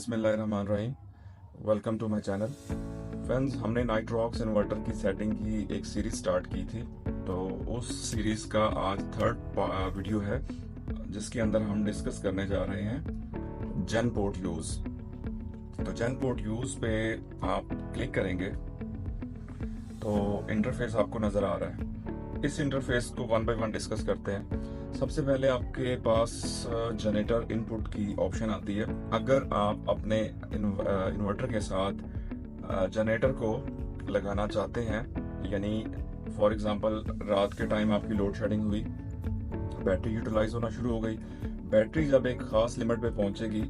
बिस्मिल्लाहिर्रहमानिर्रहीम। Welcome to my channel. Friends, हमने Nitrox inverter की सेटिंग की एक सीरीज स्टार्ट की थी, तो उस सीरीज का आज थर्ड वीडियो है जिसके अंदर हम डिस्कस करने जा रहे हैं जेन पोर्ट यूज। तो जेन पोर्ट यूज पे आप क्लिक करेंगे तो इंटरफेस आपको नजर आ रहा है। इस इंटरफेस को वन बाय वन डिस्कस करते हैं। सबसे पहले आपके पास जनरेटर इनपुट की ऑप्शन आती है। अगर आप अपने इन्वर्टर के साथ जनरेटर को लगाना चाहते हैं, यानी फॉर एग्जांपल रात के टाइम आपकी लोड शेडिंग हुई, बैटरी यूटिलाइज होना शुरू हो गई, बैटरी जब एक खास लिमिट पे पहुंचेगी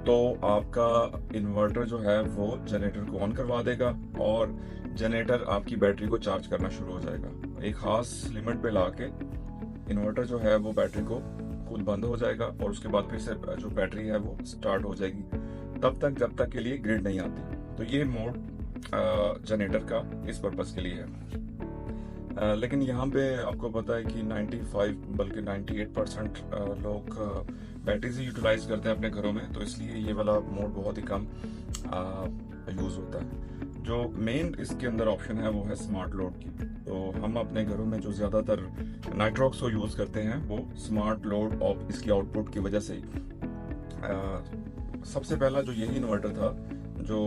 तो आपका इन्वर्टर जो है वो जनरेटर को ऑन करवा देगा और जनरेटर आपकी बैटरी को चार्ज करना शुरू हो जाएगा। एक खास लिमिट पे लाके इन्वर्टर जो है वो बैटरी को खुद बंद हो जाएगा और उसके बाद फिर से जो बैटरी है वो स्टार्ट हो जाएगी, तब तक जब तक के लिए ग्रिड नहीं आती। तो ये मोड जनरेटर का इस पर्पस के लिए है। लेकिन यहाँ पे आपको पता है कि 95 बल्कि 98% लोग बैटरी से यूटिलाइज करते हैं अपने घरों में, तो इसलिए ये वाला मोड बहुत ही कम यूज होता है। जो मेन इसके अंदर ऑप्शन है वो है स्मार्ट लोड की। तो हम अपने घरों में जो ज्यादातर नाइट्रॉक्स को यूज करते हैं वो स्मार्ट लोड और इसकी आउटपुट की वजह से ही। सबसे पहला जो यही इन्वर्टर था जो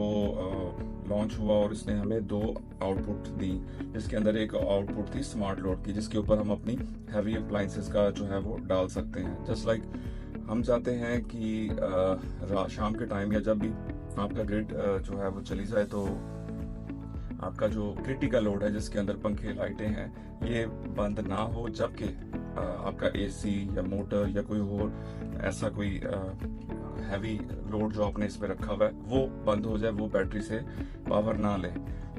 लॉन्च हुआ और इसने हमें दो आउटपुट दी, जिसके अंदर एक आउटपुट थी स्मार्ट लोड की, जिसके ऊपर हम अपनी हैवी अप्लायंसेस का जो है वो डाल सकते हैं। जस्ट लाइक हम चाहते हैं कि शाम के टाइम या जब भी आपका ग्रिड जो है वो चली जाए तो आपका जो क्रिटिकल लोड है जिसके अंदर पंखे लाइटें हैं ये बंद ना हो, जबकि आपका एसी या मोटर या कोई और ऐसा कोई हैवी लोड जो आपने इसमें रखा हुआ है वो बंद हो जाए, वो बैटरी से पावर ना ले।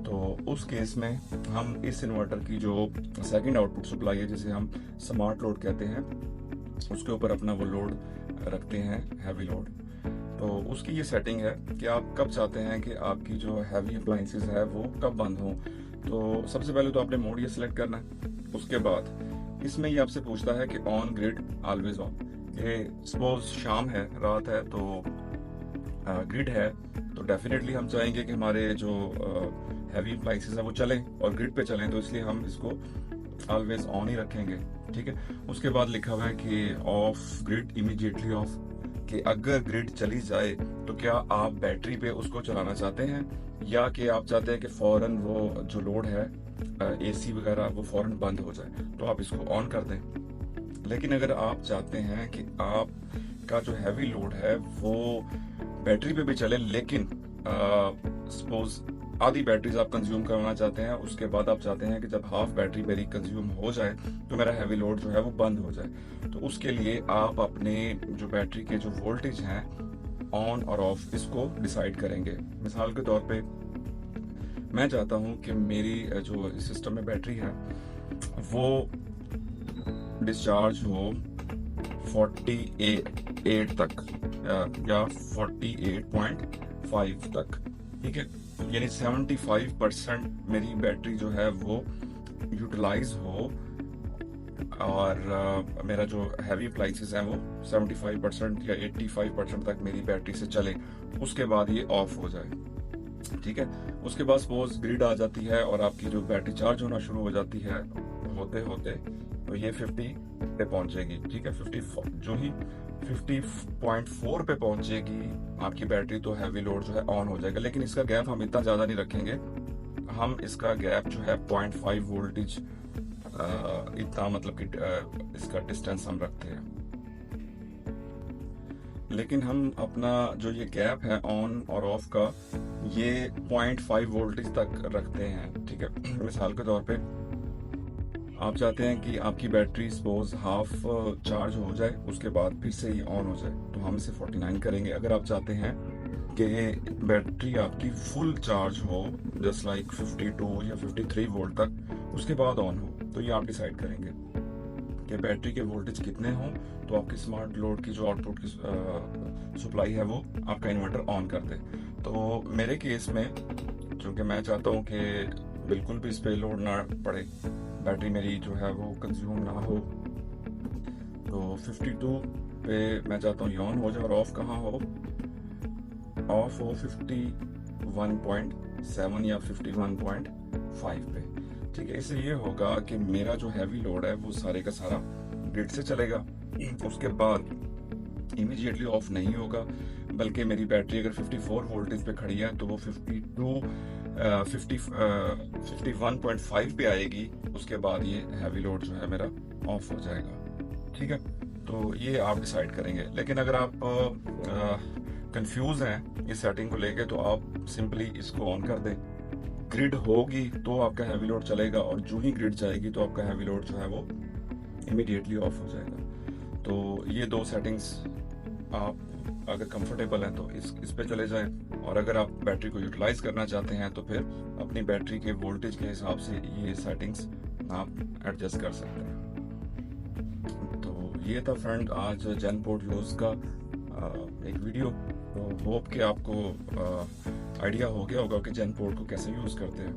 तो उस केस में हम इस इन्वर्टर की जो सेकंड आउटपुट सप्लाई है, जिसे हम स्मार्ट लोड कहते हैं, उसके ऊपर अपना वो लोड रखते हैं, हैवी लोड। तो उसकी ये सेटिंग है कि आप कब चाहते हैं कि आपकी जो हैवी अप्लायंसेस है वो कब बंद हो। तो सबसे पहले तो आपने मोड ये सिलेक्ट करना है। उसके बाद इसमें ये आपसे पूछता है कि ऑन ग्रिड ऑलवेज ऑन। ये सपोज शाम है, रात है, तो ग्रिड है, तो डेफिनेटली हम चाहेंगे कि हमारे जो हैवी अप्लायंसेस है वो चलें और ग्रिड पे चलें, तो इसलिए हम इसको ऑलवेज ऑन ही रखेंगे। ठीक है। उसके बाद लिखा हुआ है कि ऑफ ग्रिड इमीडिएटली ऑफ, कि अगर ग्रिड चली जाए तो क्या आप बैटरी पे उसको चलाना चाहते हैं या कि आप चाहते हैं कि फौरन वो जो लोड है एसी वगैरह वो फौरन बंद हो जाए, तो आप इसको ऑन कर दें। लेकिन अगर आप चाहते हैं कि आपका जो हैवी लोड है वो बैटरी पे भी चले, लेकिन सपोज आधी बैटरीज आप कंज्यूम करना चाहते हैं, उसके बाद आप चाहते हैं कि जब हाफ बैटरी मेरी कंज्यूम हो जाए तो मेरा हैवी लोड जो है वो बंद हो जाए, तो उसके लिए आप अपने जो बैटरी के जो वोल्टेज हैं ऑन और ऑफ इसको डिसाइड करेंगे। मिसाल के तौर पे मैं चाहता हूं कि मेरी जो सिस्टम में बैटरी है वो डिस्चार्ज हो 48 तक या 48.5 तक। ठीक है, यानी 75% मेरी बैटरी जो है वो यूटिलाइज हो और मेरा जो हैवी अप्लायंसेस हैं वो 75% या 85% तक मेरी बैटरी से चले, उसके बाद ये ऑफ हो जाए। ठीक है। उसके बाद सपोज ग्रिड आ जाती है और आपकी जो बैटरी चार्ज होना शुरू हो जाती है होते होते, तो ये 50 पे पहुंचेगी। ठीक है, 50 जो ही 50.4 पे पहुंचेगी आपकी बैटरी, तो हैवी लोड जो है ऑन हो जाएगा। लेकिन इसका गैप हम इतना ज्यादा नहीं रखेंगे, हम इसका गैप जो है 0.5 वोल्टेज इतना, मतलब कि इसका डिस्टेंस हम रखते हैं। लेकिन हम अपना जो ये गैप है ऑन और ऑफ का ये 0.5 वोल्टेज तक रखते हैं। ठीक है। मिसाल के तौर पे आप चाहते हैं कि आपकी बैटरी सपोज हाफ चार्ज हो जाए, उसके बाद फिर से ये ऑन हो जाए, तो हम इसे 49 करेंगे। अगर आप चाहते हैं कि बैटरी आपकी फुल चार्ज हो, जस्ट लाइक 52 या 53 वोल्ट तक, उसके बाद ऑन हो, तो ये आप डिसाइड करेंगे कि बैटरी के वोल्टेज कितने हों तो आपकी स्मार्ट लोड की जो आउटपुट की सप्लाई है वो आपका इन्वर्टर ऑन कर दे। तो मेरे केस में चूंकि मैं चाहता हूँ कि बिल्कुल भी इस पे लोड ना पड़े, बैटरी मेरी जो है वो कंज्यूम ना हो, तो 52 पे मैं चाहता हूँ ये ऑन हो जाए और ऑफ कहाँ हो, ऑफ हो 51.7 या 51.5 पे। ठीक है, इससे ये होगा कि मेरा जो हैवी लोड है वो सारे का सारा ग्रिड से चलेगा, उसके बाद इमीडिएटली ऑफ नहीं होगा, बल्कि मेरी बैटरी अगर 54 वोल्टेज पे खड़ी है तो वो 51.5 पे आएगी, उसके बाद ये हैवी लोड जो है मेरा ऑफ हो जाएगा। ठीक है, तो ये आप डिसाइड करेंगे। लेकिन अगर आप कंफ्यूज हैं इस सेटिंग को लेके तो आप सिंपली इसको ऑन कर दें। ग्रिड होगी तो आपका हैवी लोड चलेगा, और जो ही ग्रिड जाएगी तो आपका हैवी लोड जो है वो इमीडिएटली ऑफ हो जाएगा। तो ये दो सेटिंग्स आप अगर कंफर्टेबल हैं तो इस पे चले जाएं, और अगर आप बैटरी को यूटिलाइज करना चाहते हैं तो फिर अपनी बैटरी के वोल्टेज के हिसाब से ये सेटिंग्स आप एडजस्ट कर सकते हैं। तो ये था फ्रेंड आज जेनपोर्ट यूज़ का एक वीडियो। तो होप कि आपको आइडिया हो गया होगा कि जेनपोर्ट को कैसे यूज़ करते हैं।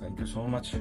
Thank you so much.